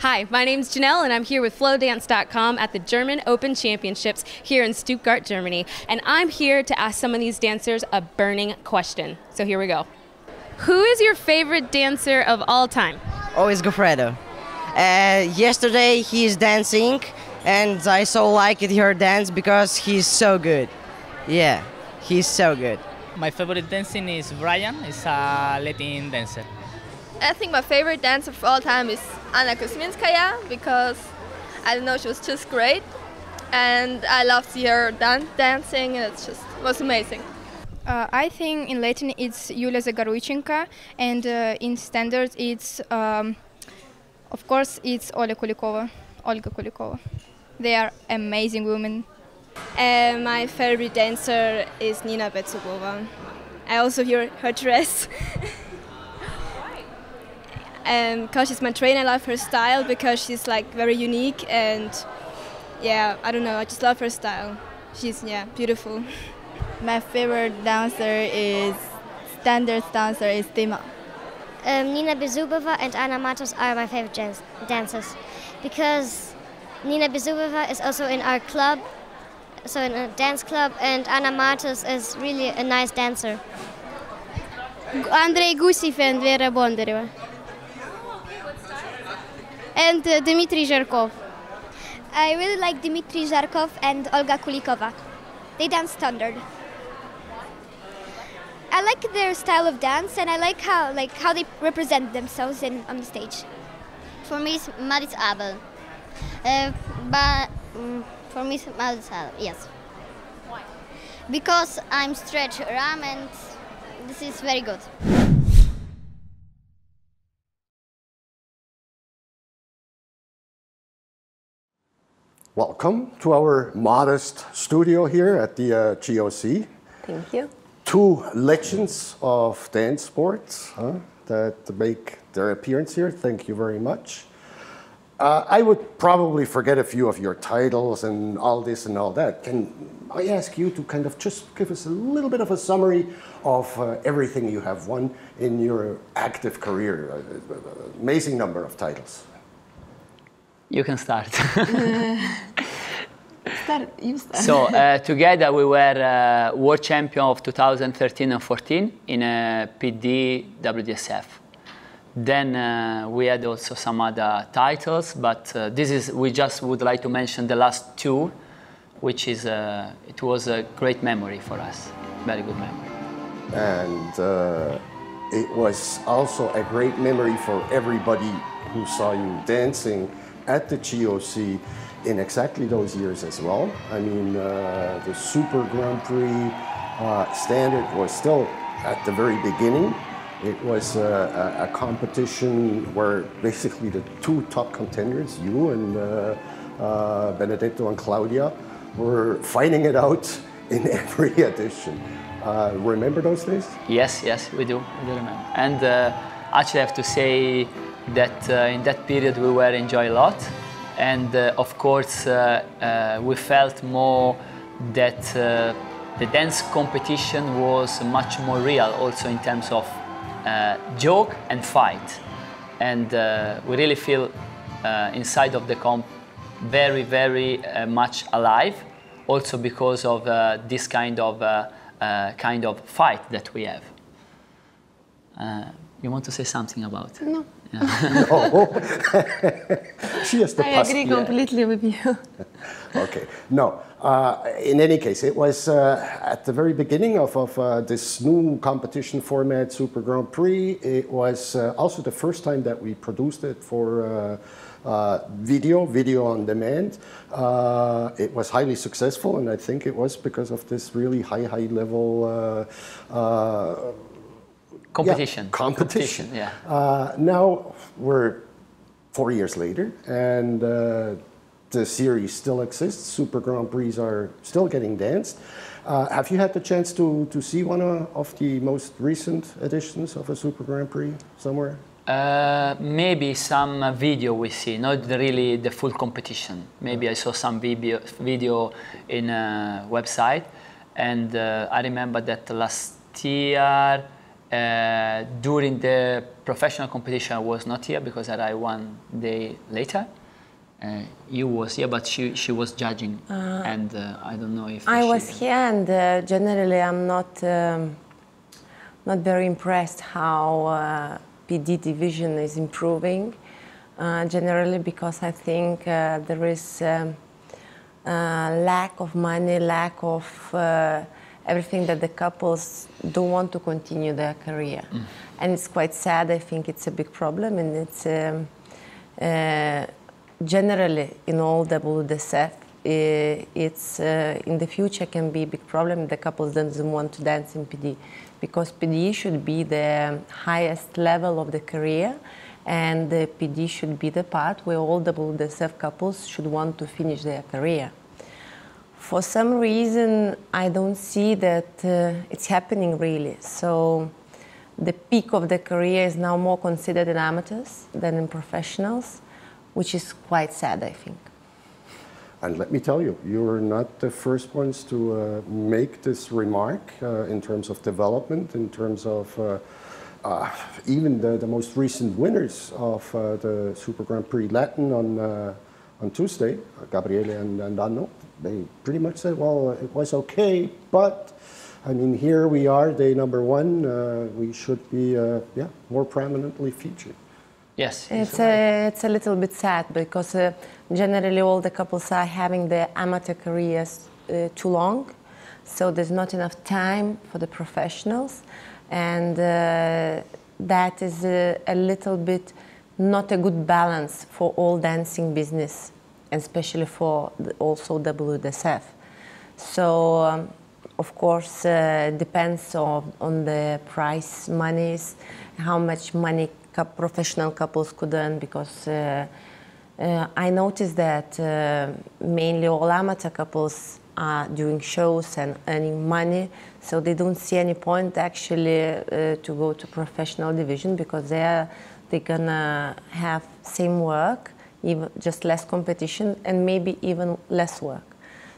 Hi, my name's Janelle and I'm here with FlowDance.com at the German Open Championships here in Stuttgart, Germany. And I'm here to ask some of these dancers a burning question. So here we go. Who is your favorite dancer of all time? Always Goffredo. Yesterday he's dancing and I so liked her dance because he's so good. Yeah, he's so good. My favorite dancing is Brian. He's a Latin dancer. I think my favorite dancer of all time is Anna Kuzminskaya because, I don't know, she was just great. And I love to see her dancing and it was amazing. I think in Latin it's Julia Zagoruichenko and in standards it's, of course, it's Olga Kulikova. They are amazing women. My favorite dancer is Nina Betsubova. I also hear her dress. Because she's my trainer, I love her style because she's like very unique and yeah, I don't know, I just love her style. She's beautiful. My favorite dancer is standards dancer is Dima. Nina Bezubova and Anna Matos are my favorite dancers because Nina Bezubova is also in our club, so in a dance club, and Anna Matos is really a nice dancer. Andrei Gusev and Vera Bondareва. And Dmitry Zharkov. I really like Dmitry Zharkov and Olga Kulikova. They dance standard. I like their style of dance and I like how they represent themselves on the stage. For me, it's Maris Abel. For me, it's Maris Abel, yes. Why? Because I'm stretch arm and this is very good. Welcome to our modest studio here at the GOC. Thank you. Two legends of dance sports that make their appearance here. Thank you very much. I would probably forget a few of your titles and all this and all that. Can I ask you to kind of just give us a little bit of a summary of everything you have won in your active career? Amazing number of titles. You can start. You start. So together we were world champion of 2013 and 14 in PD WDSF. Then we had also some other titles, but we just would like to mention the last two, which is it was a great memory for us, very good memory. And it was also a great memory for everybody who saw you dancing at the GOC in exactly those years as well. I mean, the Super Grand Prix standard was still at the very beginning. It was a competition where basically the two top contenders, you and Benedetto and Claudia, were fighting it out in every edition. Remember those days? Yes, we do remember. And actually I have to say that in that period we were enjoying a lot, and of course we felt more that the dance competition was much more real, also in terms of joke and fight, and we really feel inside of the comp very much alive, also because of this kind of fight that we have. You want to say something about it? No. Yeah. No. She has the I agree completely with you. Okay. No. In any case, it was at the very beginning of this new competition format, Super Grand Prix. It was also the first time that we produced it for video on demand. It was highly successful, and I think it was because of this really high level competition. Yeah. Now we're 4 years later, and the series still exists. Super Grand Prix are still getting danced. Have you had the chance to see one of the most recent editions of a Super Grand Prix somewhere? Maybe some video we see, not really the full competition. Maybe I saw some video in a website, and I remember that last year During the professional competition, I was not here because I arrived 1 day later. You was here, but she was judging, and I don't know if I was here, and generally I'm not very impressed how PD division is improving. Generally, because I think there is lack of money, lack of everything that the couples don't want to continue their career, and it's quite sad. I think it's a big problem, and it's generally in all WDSF. It's in the future can be a big problem. The couples doesn't want to dance in PD, because PD should be the highest level of the career, and the PD should be the part where all WDSF couples should want to finish their career. For some reason, I don't see that it's happening really. So the peak of the career is now more considered in amateurs than in professionals, which is quite sad, I think. And let me tell you, you're not the first ones to make this remark in terms of development, in terms of even the most recent winners of the Super Grand Prix Latin on Tuesday, Gabriele and Anno. They pretty much said, well, it was okay, but I mean, here we are, day number 1. We should be more prominently featured. Yes. It's a little bit sad, because generally all the couples are having their amateur careers too long, so there's not enough time for the professionals, and that is a little bit not a good balance for all dancing business, especially for also WDSF. So of course depends on the prize monies, how much money professional couples could earn, because I noticed that mainly all amateur couples are doing shows and earning money, so they don't see any point actually to go to professional division, because they're gonna have same work, even just less competition, and maybe even less work.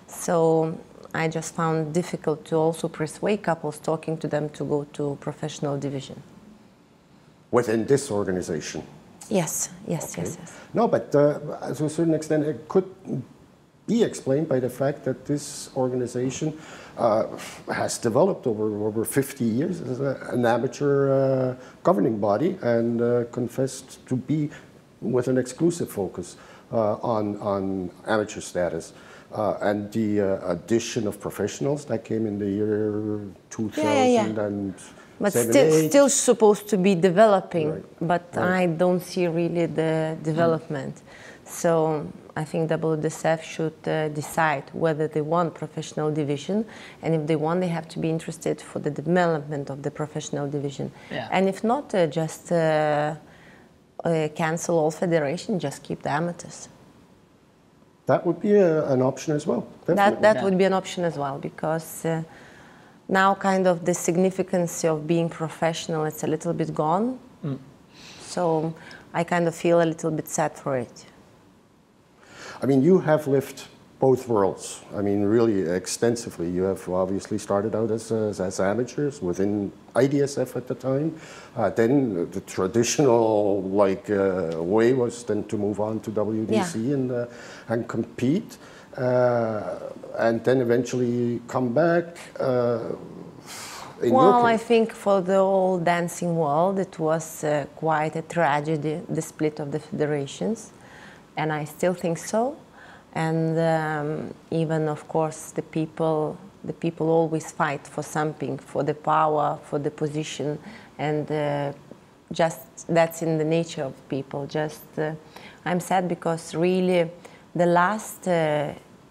So I just found it difficult to also persuade couples, talking to them to go to professional division. Within this organization? Yes, yes, okay. yes, yes. No, but to a certain extent it could be explained by the fact that this organization has developed over 50 years as an amateur governing body, and confessed to be with an exclusive focus on amateur status. And the addition of professionals that came in the year 2000 but still supposed to be developing, right. But right. I don't see really the development. So I think WDSF should decide whether they want professional division, and if they want, they have to be interested for the development of the professional division. Yeah. And if not, just cancel all federation, just keep the amateurs. That would be an option as well. That would be an option as well, because now kind of the significance of being professional, it's a little bit gone. So I kind of feel a little bit sad for it. I mean, you have lived both worlds. I mean, really extensively. You have obviously started out as amateurs within IDSF at the time. Then the traditional way was then to move on to WDC and compete. And then eventually come back well, I think for the whole dancing world, it was quite a tragedy, the split of the federations. And I still think so. And even, of course, the people always fight for something, for the power, for the position. And just that's in the nature of people. Just I'm sad because really the last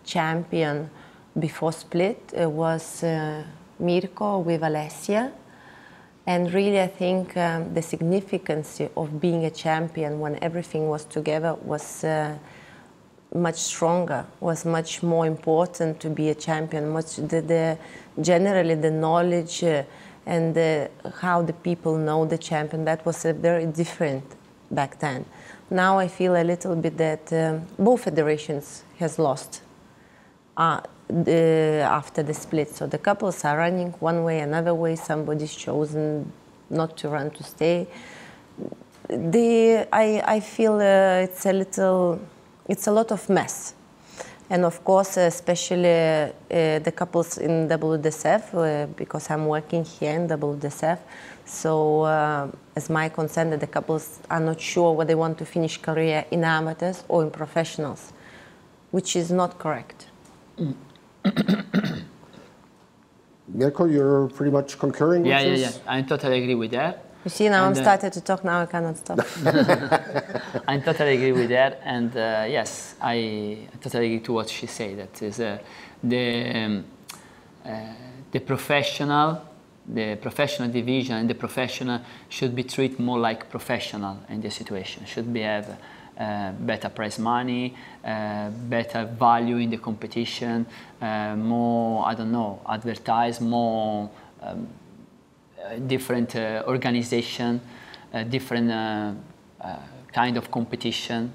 champion before split was Mirko with Alessia, and really I think the significance of being a champion when everything was together was much stronger, was much more important to be a champion. Generally the knowledge and how the people know the champion, that was very different back then. Now I feel a little bit that both federations has lost after the split. So the couples are running one way, another way, somebody's chosen not to run, to stay. I feel it's a lot of mess. And of course, especially the couples in WDSF, because I'm working here in WDSF. So as my concern that the couples are not sure whether they want to finish career in amateurs or in professionals, which is not correct. Mirko, you're pretty much concurring with this? Yeah. I totally agree with that. You see, now I'm started to talk, now I cannot stop. I totally agree with that, and yes, I totally agree to what she said. That is the professional division and the professional should be treated more like professional in this situation. Should be have better prize money, better value in the competition, more, I don't know, advertise more. Different organization, different kind of competition,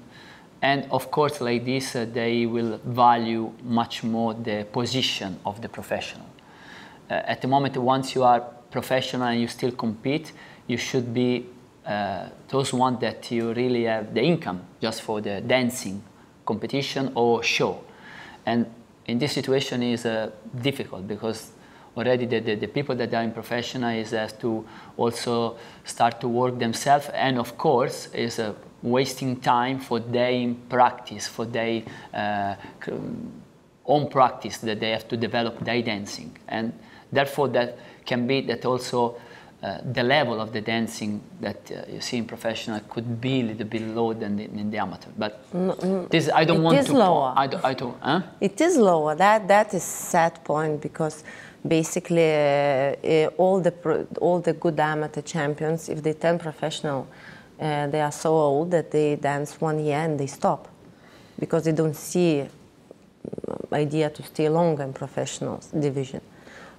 and of course like this they will value much more the position of the professional. At the moment, once you are professional and you still compete, you should be those ones that you really have the income just for the dancing competition or show. And in this situation is difficult because already the people that are in professional is have to also start to work themselves, and of course is wasting time for their practice, for their own practice that they have to develop their dancing, and therefore that can be that also the level of the dancing that you see in professional could be a little bit lower than in the amateur. But this I don't want to. It is lower. I don't. Huh? It is lower. That is sad point because. Basically, all the good amateur champions, if they turn professional, they are so old that they dance 1 year and they stop because they don't see idea to stay longer in professional division,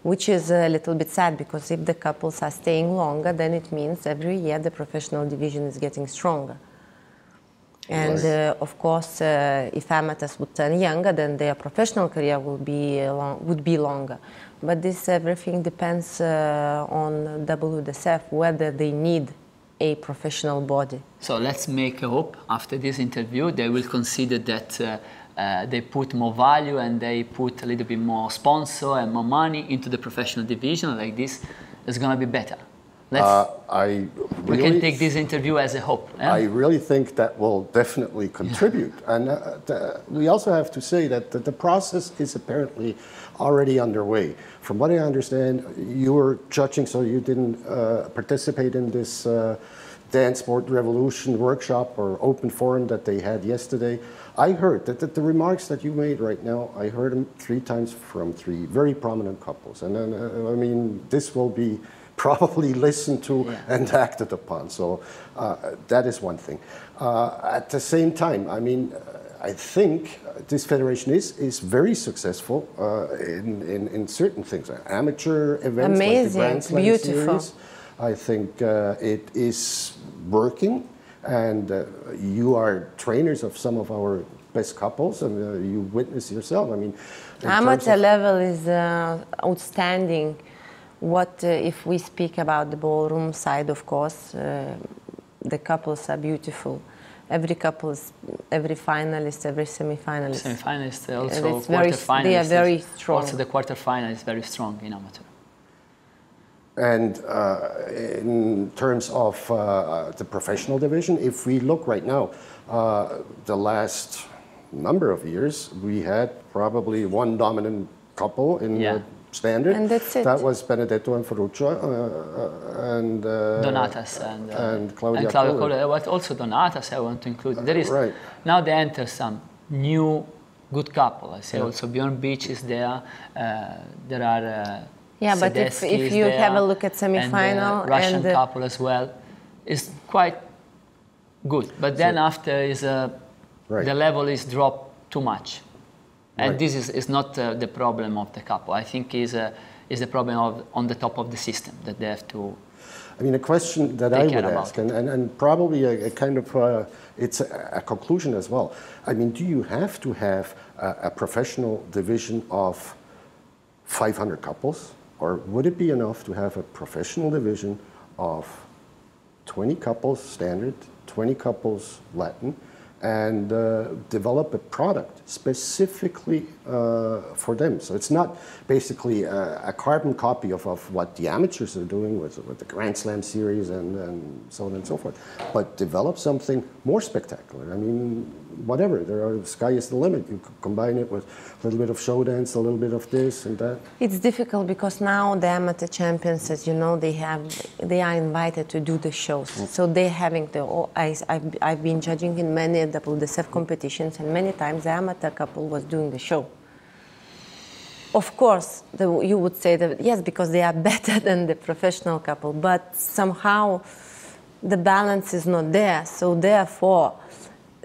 which is a little bit sad because if the couples are staying longer, then it means every year the professional division is getting stronger. And of course, if amateurs would turn younger, then their professional career would be longer. But this everything depends on WDSF, whether they need a professional body. So let's make a hope after this interview they will consider that they put more value and they put a little bit more sponsor and more money into the professional division. Like this, it's going to be better. We can take this interview as a hope. Yeah? I really think that will definitely contribute. And we also have to say that the process is apparently already underway. From what I understand, you were judging, so you didn't participate in this DanceSport Revolution workshop or open forum that they had yesterday. I heard that the remarks that you made right now, I heard them 3 times from 3 very prominent couples. And then, I mean, this will be probably listened to and acted upon. So that is one thing. At the same time, I mean, I think this federation is very successful in certain things. Amateur events, amazing, like the Grand Slam beautiful. Series. I think it is working, and you are trainers of some of our best couples, and you witness yourself. I mean, amateur level is outstanding. What if we speak about the ballroom side? Of course, the couples are beautiful. Every couple, every finalist, every semi-finalist. Semi-finalist, also quarter-finalist. They are very strong. Also, the quarter-final is very strong in amateur. And in terms of the professional division, if we look right now, the last number of years, we had probably one dominant couple in the standard. And that's it. That was Benedetto and Ferruccio and Donatas and Claudia Kohler. But also Donatas I want to include. There is now they enter some new good couple. I say also Bjorn Beach is there. There are but if you have a look at semi-final and Russian couple as well, it's quite good. But then after is the level is dropped too much. And this is not the problem of the couple. I think is the problem on the top of the system that they have to. I mean, a question that I would ask, and probably a kind of it's a conclusion as well. I mean, do you have to have a professional division of 500 couples, or would it be enough to have a professional division of 20 couples standard, 20 couples Latin, and develop a product specifically for them. So it's not basically a carbon copy of what the amateurs are doing with the Grand Slam series and so on and so forth, but develop something more spectacular. I mean, whatever, the sky is the limit. You could combine it with a little bit of show dance, a little bit of this and that. It's difficult because now the amateur champions, as you know, they are invited to do the shows. So they're having I've been judging in many WDSF competitions, and many times the amateur couple was doing the show. Of course, you would say that yes, because they are better than the professional couple, but somehow the balance is not there. So therefore,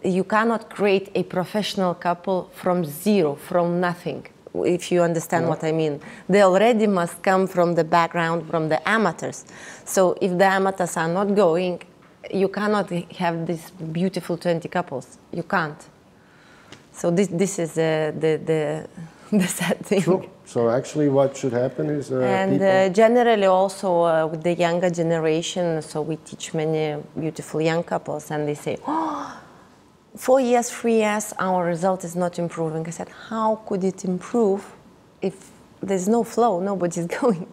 you cannot create a professional couple from zero, from nothing, if you understand what I mean. They already must come from the background, from the amateurs. So if the amateurs are not going, you cannot have these beautiful 20 couples. You can't. So this is the sad thing. True. So actually what should happen is generally also with the younger generation, so we teach many beautiful young couples, and they say, oh, 4 years, 3 years, our result is not improving. I said, how could it improve if there's no flow, nobody's going?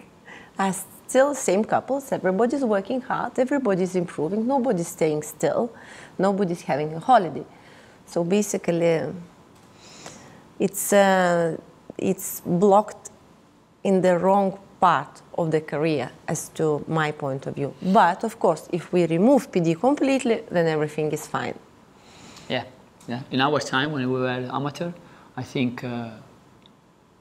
Are still same couples, everybody's working hard, everybody's improving, nobody's staying still, nobody's having a holiday. So basically, it's blocked in the wrong part of the career, as to my point of view. But of course, if we remove PD completely, then everything is fine. Yeah, yeah. In our time, when we were amateur, I think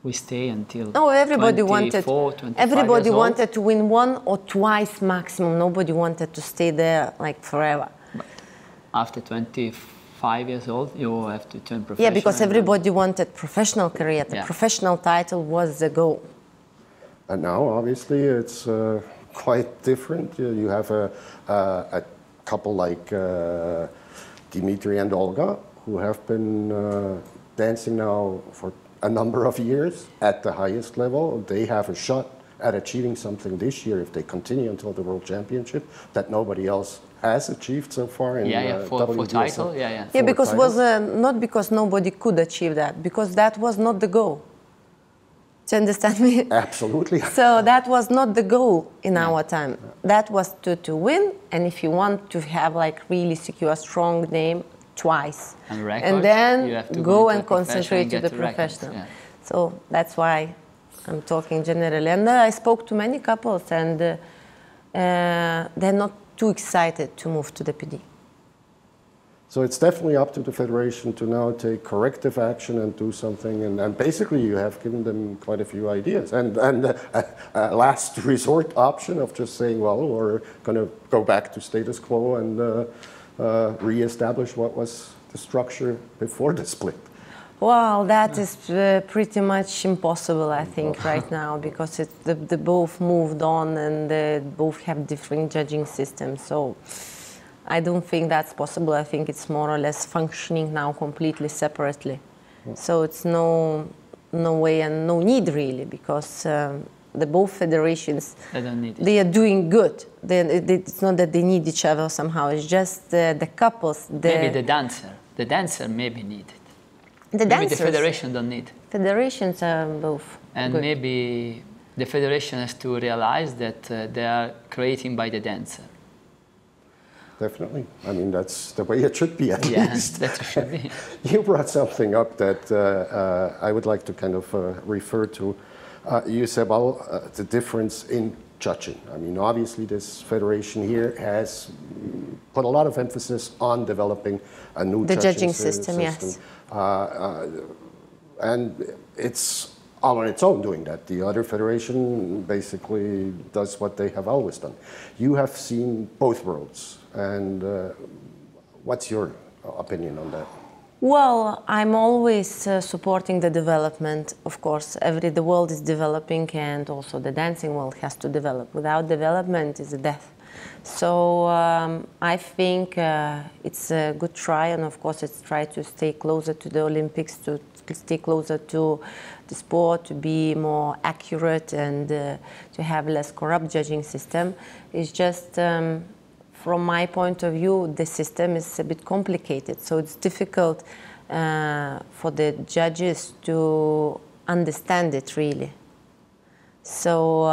we stay until everybody 24, 25 everybody years old. wanted to win 1 or twice maximum. Nobody wanted to stay there like forever. But after 25 years old, you have to turn professional. Yeah, because everybody wanted professional career. The professional title was the goal. And now, obviously, it's quite different. You have a couple like Dimitri and Olga, who have been dancing now for a number of years at the highest level. They have a shot at achieving something this year if they continue until the World Championship that nobody else has achieved so far in for title, Yeah, because it was not because nobody could achieve that, because that was not the goal. Do you understand me? Absolutely. So that was not the goal in our time. That was to win, and if you want to have like really secure a strong name, twice. And then you have to go and concentrate to the professional. Yeah. So that's why I'm talking generally. And I spoke to many couples, and they're not too excited to move to the PD. So it's definitely up to the federation to now take corrective action and do something. And basically, you have given them quite a few ideas. And a last resort option of just saying, well, we're going to go back to status quo and re-establish what was the structure before the split. Well, that is pretty much impossible, I think, right now, because they both moved on and they both have different judging systems. So I don't think that's possible. I think it's more or less functioning now completely separately. So it's no way and no need really, because the both federations, they are doing good. It's not that they need each other somehow. It's just the couples. Maybe the dancer maybe need it. Maybe the federation don't need. Federations are both and good. Maybe the federation has to realize that they are creating by the dancer. Definitely. I mean, that's the way it should be, at least. That should be. You brought something up that I would like to kind of refer to. You said, well, the difference in judging. I mean, obviously, this federation here has put a lot of emphasis on developing a new judging system. Yes. And it's all on its own doing that. The other federation basically does what they have always done. You have seen both worlds. And what's your opinion on that? Well, I'm always supporting the development. Of course, the world is developing, and also the dancing world has to develop. Without development, it's a death. So I think it's a good try, and of course it's try to stay closer to the Olympics, to stay closer to the sport, to be more accurate, and to have less corrupt judging system. It's just, from my point of view, the system is a bit complicated, so it's difficult for the judges to understand it really. So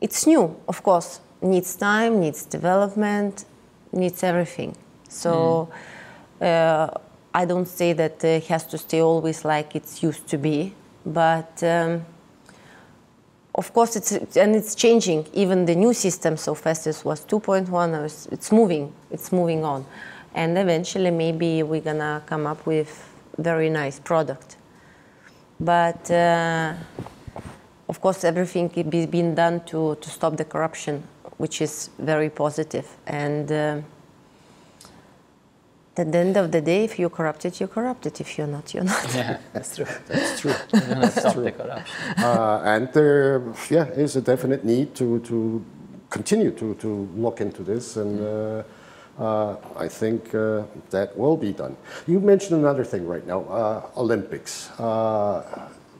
it's new, of course, needs time, needs development, needs everything. So I don't say that it has to stay always like it's used to be, but of course it's changing. Even the new system, so fastest was 2.1, it's moving on. And eventually maybe we're gonna come up with very nice product. But of course everything is being done to stop the corruption, which is very positive. And at the end of the day, if you're corrupted, you're corrupted. If you're not, you're not. Yeah, that's true. That's true. Stop the corruption. And there, is a definite need to continue to look into this, and I think that will be done. You mentioned another thing right now, Olympics.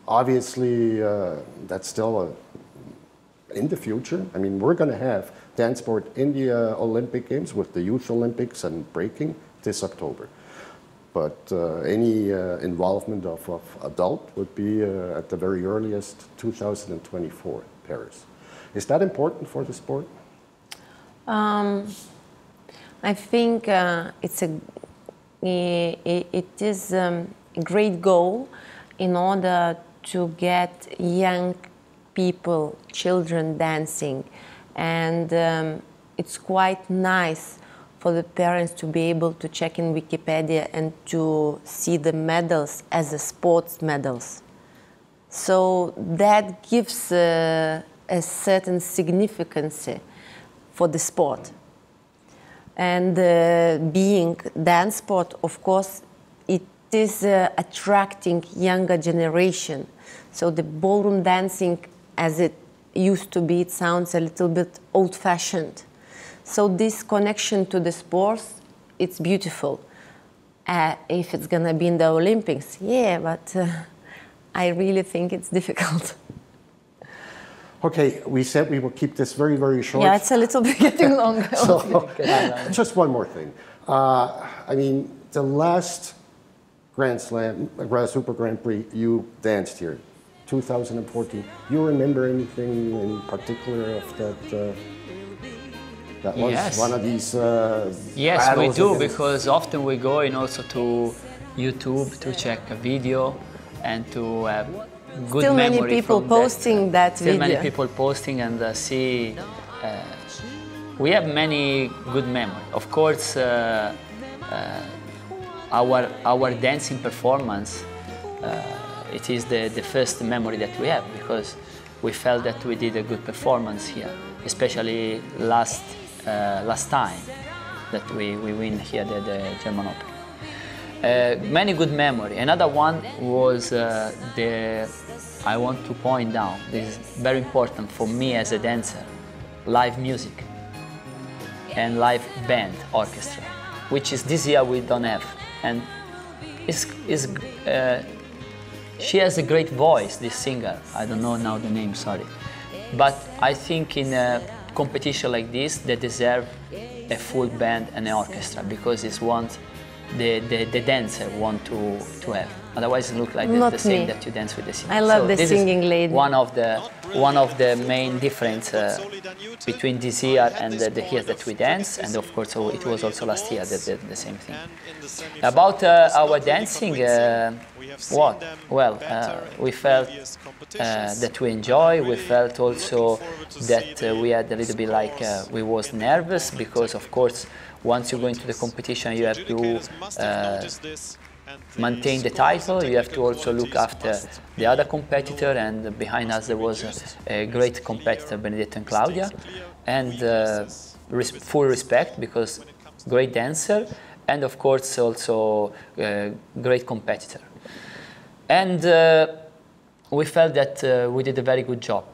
Obviously, that's still in the future. I mean, we're going to have DanceSport in the Olympic Games with the Youth Olympics and breaking this October. But any involvement of adult would be at the very earliest 2024, Paris. Is that important for the sport? I think it is a great goal in order to get young people, children dancing, and it's quite nice for the parents to be able to check in Wikipedia and to see the medals as a sports medals. So that gives a certain significance for the sport. And being dance sport, of course, it is attracting younger generation. So the ballroom dancing, as it used to be, it sounds a little bit old-fashioned. So this connection to the sports, it's beautiful. If it's gonna be in the Olympics, yeah, but I really think it's difficult. Okay, we said we will keep this very, very short. Yeah, it's a little bit getting longer. So, just one more thing. I mean, the last Grand Slam, Super Grand Prix, you danced here, 2014. You remember anything in particular of that? That was one of these yes, we do, because often we go in also to YouTube to check a video and to have good still memory. Many people posting that video. Still many people posting and see. We have many good memory. Of course, our dancing performance, it is the first memory that we have, because we felt that we did a good performance here, especially last time that we win here the German Open. Many good memory. Another one was I want to point down, this is very important for me as a dancer, live music and live band orchestra, which is this year we don't have. And she has a great voice, this singer. I don't know now the name, sorry. But I think in a competition like this, they deserve a full band and an orchestra, because it's what the dancer want to have. Otherwise, it looks like the same that you dance with the singer. I love the singing lady. One of the main difference between this year and the years that we dance, and of course it was also last year the same thing. About our dancing, what? Well, we felt that we enjoy. We felt also that we had a little bit like we was nervous, because of course once you go into the competition you have to maintain the title, you have to also look after the other competitor, and behind us there was a great competitor, Benedetto and Claudia, and full respect, because great dancer, and of course also great competitor. And we felt that we did a very good job.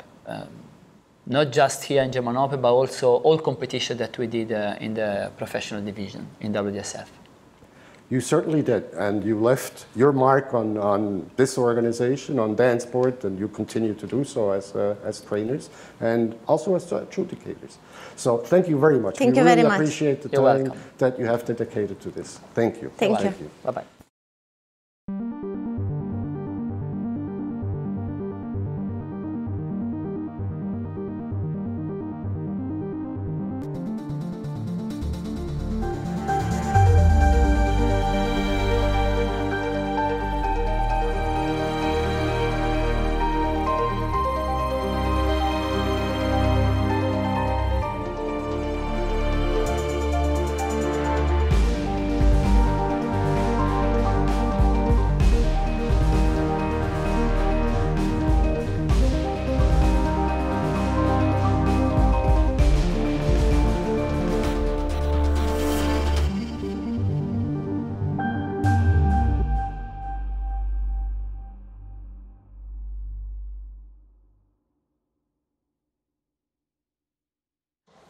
not just here in German Open, but also all competition that we did in the professional division in WDSF. You certainly did, and you left your mark on this organization, on DanceSport, and you continue to do so as trainers and also as adjudicators. So thank you very much. Thank you very much. We really appreciate the time that you have dedicated to this. Thank you. Thank you. Bye-bye.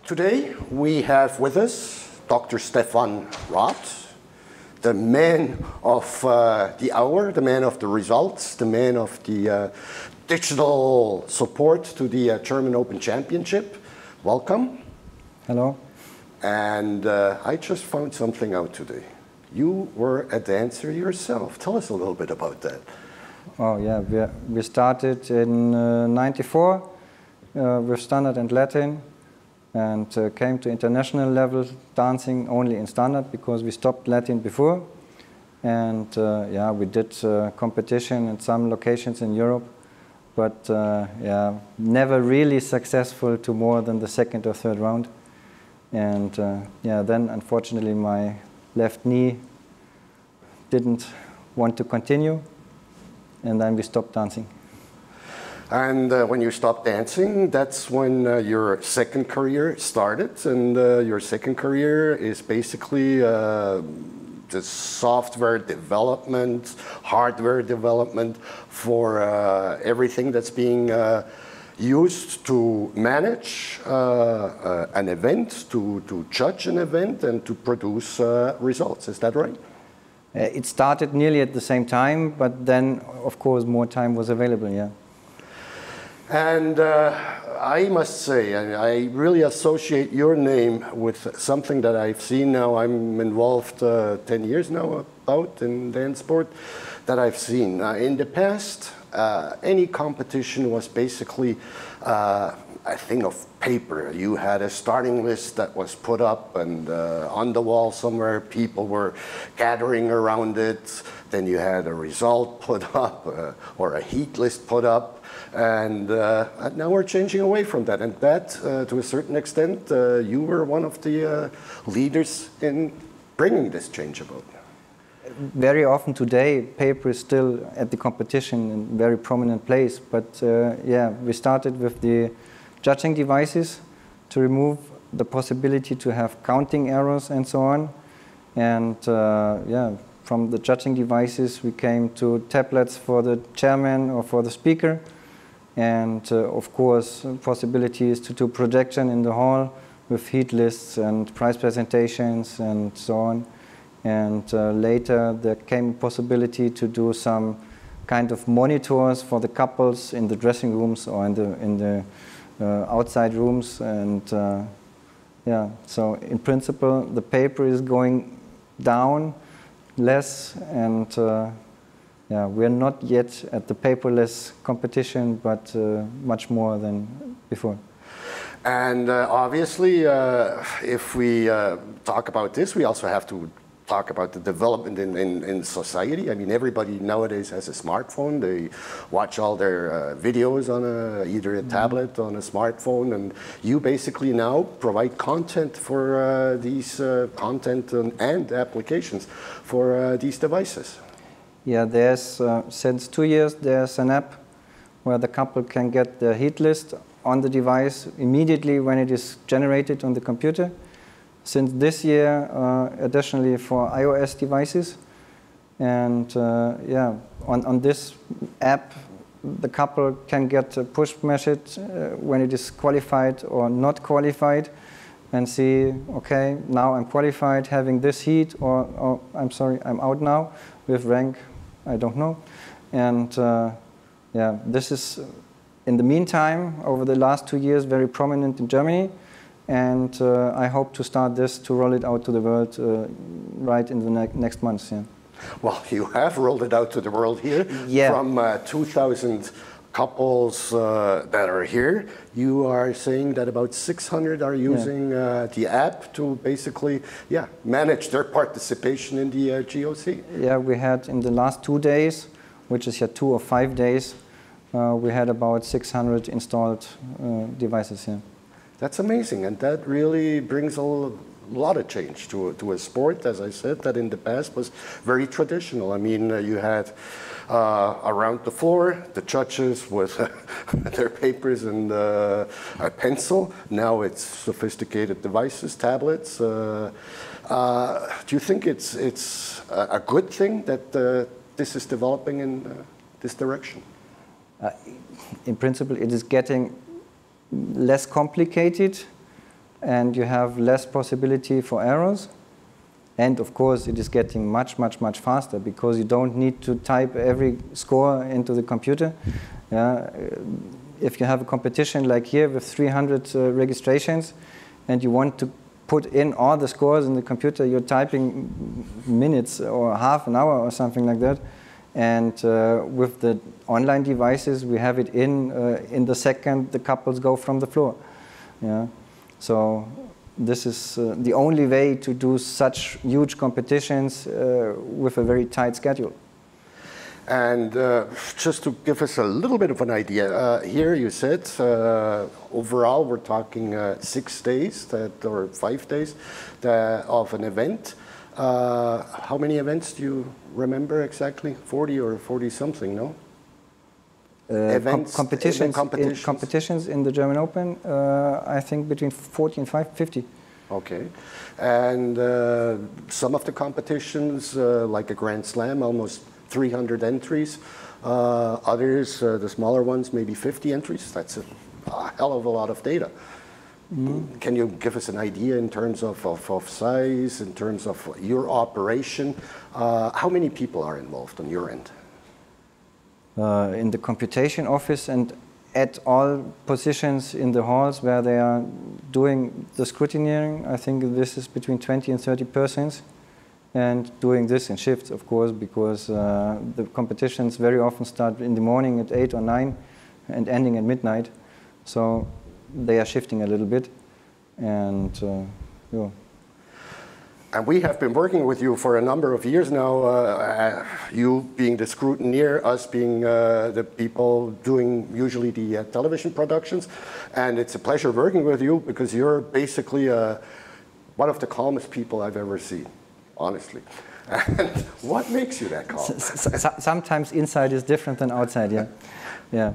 Today we have with us Dr. Stephan Rath, the man of the hour, the man of the results, the man of the digital support to the German Open Championship. Welcome. Hello. And I just found something out today. You were a dancer yourself. Tell us a little bit about that. Oh yeah, we started in '94 with standard and Latin, and came to international level dancing only in standard because we stopped Latin before. And yeah, we did competition in some locations in Europe, but yeah, never really successful to more than the second or third round. And yeah, then unfortunately my left knee didn't want to continue, and then we stopped dancing. And when you stopped dancing, that's when your second career started. And your second career is basically the software development, hardware development for everything that's being used to manage an event, to judge an event, and to produce results. Is that right? It started nearly at the same time, but then, of course, more time was available, yeah. And I must say, I really associate your name with something that I've seen now. I'm involved 10 years now out in DanceSport that I've seen. In the past, any competition was basically a thing of paper. You had a starting list that was put up, and on the wall somewhere people were gathering around it. Then you had a result put up or a heat list put up. And now we're changing away from that. And that, to a certain extent, you were one of the leaders in bringing this change about. Very often today, paper is still at the competition in a very prominent place. But yeah, we started with the judging devices to remove the possibility to have counting errors and so on. And yeah, from the judging devices, we came to tablets for the chairman or for the speaker. And of course, possibilities to do projection in the hall with heat lists and prize presentations and so on. And later there came a possibility to do some kind of monitors for the couples in the dressing rooms or in the outside rooms. And yeah, so in principle, the paper is going down less, and yeah, we're not yet at the paperless competition, but much more than before. And obviously, if we talk about this, we also have to talk about the development in society. I mean, everybody nowadays has a smartphone. They watch all their videos on either a tablet, on a smartphone, and you basically now provide content for these content and applications for these devices. Yeah, there's, since 2 years, there's an app where the couple can get the heat list on the device immediately when it is generated on the computer. Since this year, additionally for iOS devices. And yeah, on this app, the couple can get a push message when it is qualified or not qualified, and see, okay, now I'm qualified, having this heat, or I'm sorry, I'm out now with rank, I don't know. And yeah, this is, in the meantime, over the last 2 years, very prominent in Germany. And I hope to start this, to roll it out to the world right in the next months. Yeah. Well, you have rolled it out to the world here. Yeah. From 2,000 couples that are here, you are saying that about 600 are using the app to basically, manage their participation in the GOC. Yeah, we had in the last 2 days, which is 2 or 5 days, we had about 600 installed devices here. That's amazing, and that really brings a lot of change to a sport, as I said, that in the past was very traditional. I mean, you had around the floor the judges with their papers and a pencil. Now it's sophisticated devices, tablets. Do you think it's a good thing that this is developing in this direction? In principle, it is getting less complicated, and you have less possibility for errors. And of course, it is getting much, much, much faster, because you don't need to type every score into the computer. If you have a competition like here with 300 registrations, and you want to put in all the scores in the computer, you're typing minutes or half an hour or something like that. And with the online devices, we have it in the second the couples go from the floor. Yeah. So this is the only way to do such huge competitions with a very tight schedule. And just to give us a little bit of an idea, here you said overall we're talking 6 days or 5 days of an event. How many events do you remember exactly? 40 or 40 something, no? Events, competitions in the German Open, I think between 40 and 50. Okay. And some of the competitions, like a Grand Slam, almost 300 entries. Others, the smaller ones, maybe 50 entries. That's a hell of a lot of data. Can you give us an idea in terms of size, in terms of your operation? How many people are involved on your end? In the computation office and at all positions in the halls where they are doing the scrutineering, I think this is between 20 and 30 persons. And doing this in shifts, of course, because the competitions very often start in the morning at 8 or 9 and ending at midnight. So they are shifting a little bit, and yeah. And we have been working with you for a number of years now, you being the scrutineer, us being the people doing usually the television productions. And it's a pleasure working with you, because you're basically one of the calmest people I've ever seen, honestly. And what makes you that calm? Sometimes inside is different than outside, yeah. Yeah.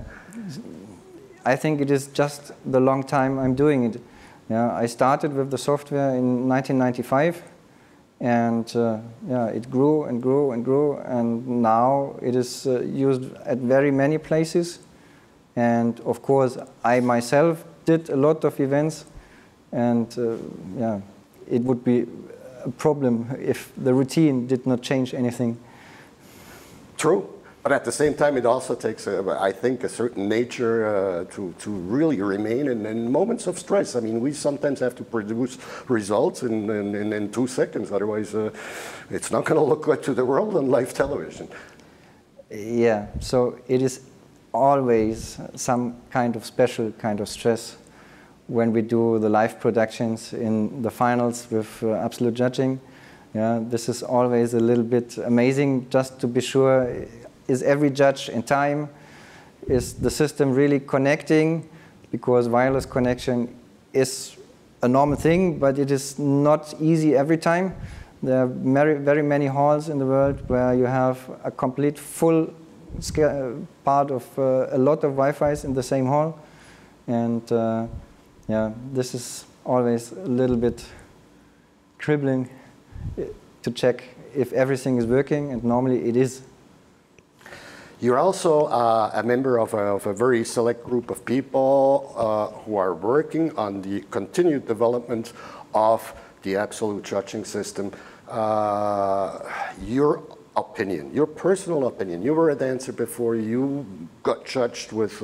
I think it is just the long time I'm doing it. Yeah, I started with the software in 1995, and yeah, it grew and grew and grew, and now it is used at very many places. And of course, I myself did a lot of events, and yeah, it would be a problem if the routine did not change anything. True. But at the same time, it also takes, I think, a certain nature to really remain in moments of stress. I mean, we sometimes have to produce results in 2 seconds. Otherwise, it's not going to look good to the world on live television. Yeah, so it is always some kind of special kind of stress when we do the live productions in the finals with absolute judging. Yeah, this is always a little bit amazing, just to be sure. Is every judge in time? Is the system really connecting? Because wireless connection is a normal thing, but it is not easy every time. There are very many halls in the world where you have a complete full part of a lot of Wi-Fis in the same hall. And yeah, this is always a little bit crippling to check if everything is working, and normally it is. You're also a member of a very select group of people who are working on the continued development of the absolute judging system. Your opinion, your personal opinion, you were a dancer before you got judged with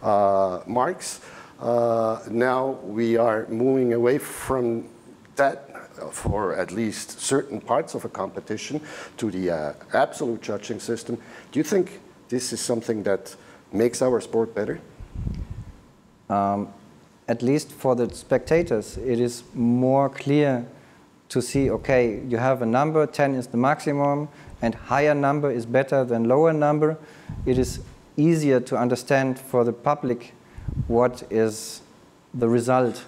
marks. Now we are moving away from that for at least certain parts of a competition to the absolute judging system. Do you think this is something that makes our sport better? At least for the spectators, it is more clear to see, okay, you have a number, 10 is the maximum, and higher number is better than lower number. It is easier to understand for the public what is the result.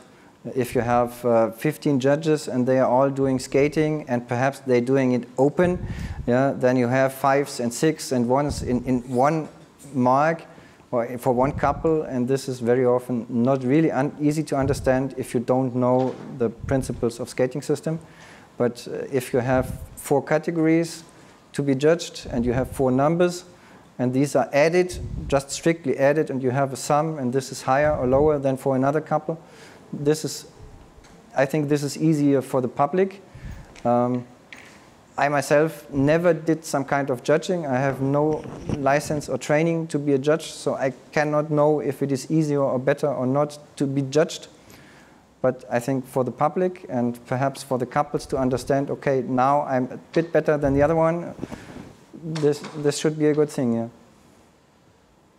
If you have 15 judges and they are all doing skating and perhaps they're doing it open, yeah, then you have 5s and 6s and 1s in one mark or for one couple, and this is very often not really easy to understand if you don't know the principles of skating system. But if you have 4 categories to be judged and you have 4 numbers and these are added, just strictly added, and you have a sum and this is higher or lower than for another couple, I think this is easier for the public. I myself never did some kind of judging. I have no license or training to be a judge, so I cannot know if it is easier or better or not to be judged. But I think for the public and perhaps for the couples to understand, okay, now I'm a bit better than the other one, this should be a good thing, yeah.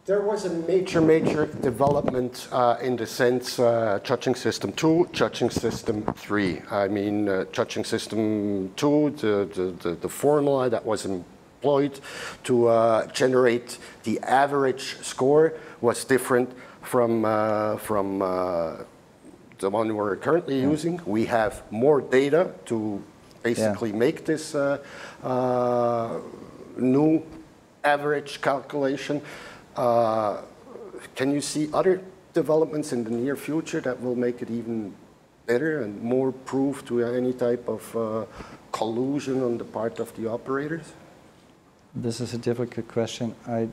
There was a major development in the sense judging system 2, judging system 3. I mean, judging system 2, the formula that was employed to generate the average score was different from the one we're currently using. We have more data to basically make this new average calculation. Can you see other developments in the near future that will make it even better and more proof to any type of collusion on the part of the operators? This is a difficult question. I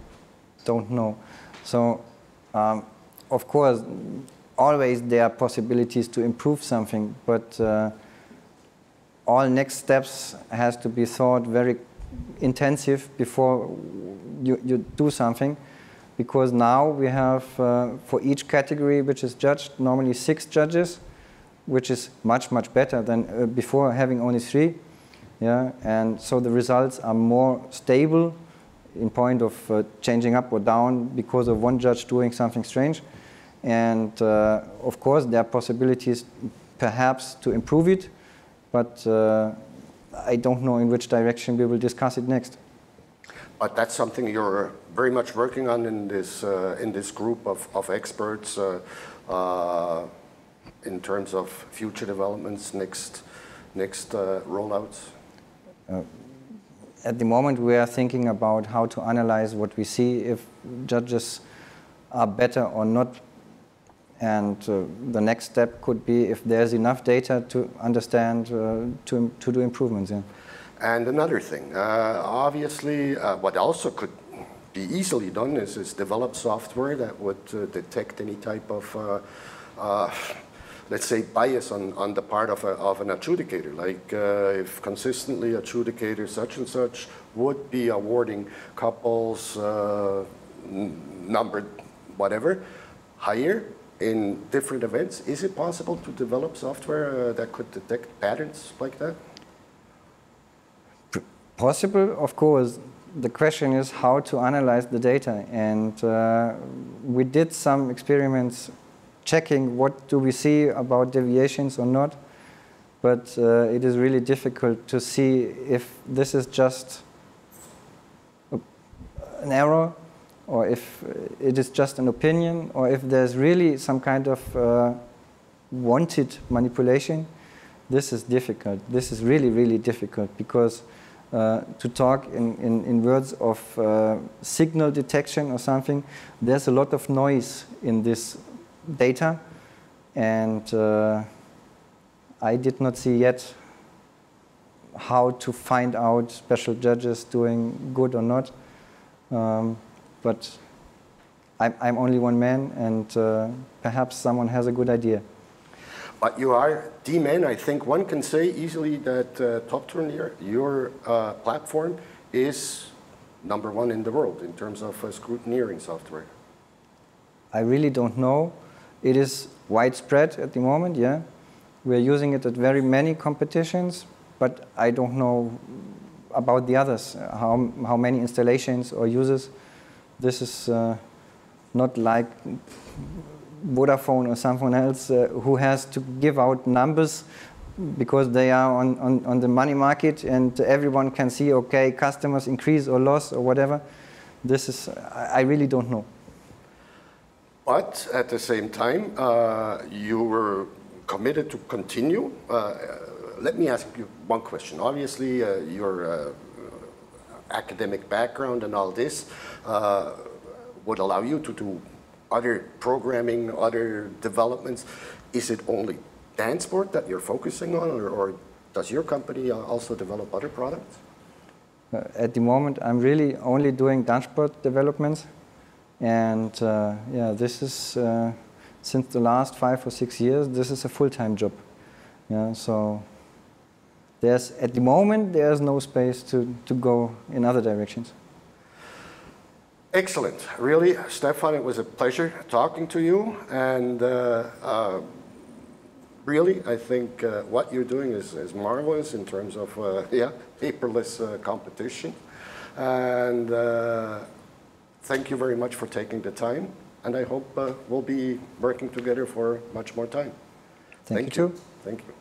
don't know. So, of course, always there are possibilities to improve something, but all next steps has to be thought very intensive before you do something. Because now we have, for each category which is judged, normally 6 judges, which is much better than before having only 3. Yeah? And so the results are more stable in point of changing up or down because of one judge doing something strange. And of course there are possibilities perhaps to improve it, but I don't know in which direction we will discuss it next. But that's something you're very much working on in this group of experts in terms of future developments, next rollouts? At the moment we are thinking about how to analyze what we see, if judges are better or not. And the next step could be if there's enough data to understand, to do improvements. Yeah. And another thing, obviously, what also could be easily done is develop software that would detect any type of, let's say, bias on the part of an adjudicator. Like if consistently adjudicator such and such would be awarding couples numbered whatever higher in different events, is it possible to develop software that could detect patterns like that? Possible, of course. The question is how to analyze the data, and we did some experiments checking what do we see about deviations or not, but it is really difficult to see if this is just an error or if it is just an opinion or if there's really some kind of wanted manipulation. This is difficult. This is really difficult because to talk in words of signal detection or something, there's a lot of noise in this data, and I did not see yet how to find out special judges doing good or not. But I'm only one man, and perhaps someone has a good idea. But you are the man. I think one can say easily that Top Turnier, your platform, is #1 in the world in terms of scrutineering software. I really don't know. It is widespread at the moment, yeah. We're using it at very many competitions, but I don't know about the others, how many installations or users. This is not like Vodafone or someone else who has to give out numbers because they are on the money market and everyone can see, okay, customers increase or loss or whatever. This is, I really don't know. But at the same time, you were committed to continue. Let me ask you one question. Obviously, your academic background and all this would allow you to do other programming, other developments. Is it only DanceSport that you're focusing on, or does your company also develop other products? At the moment, I'm really only doing DanceSport developments. And yeah, this is, since the last 5 or 6 years, this is a full-time job. Yeah, so at the moment, there's no space to go in other directions. Excellent. Really, Stephan, it was a pleasure talking to you. And really, I think what you're doing is marvelous in terms of yeah, paperless competition. And thank you very much for taking the time. And I hope we'll be working together for much more time. Thank you. Thank you.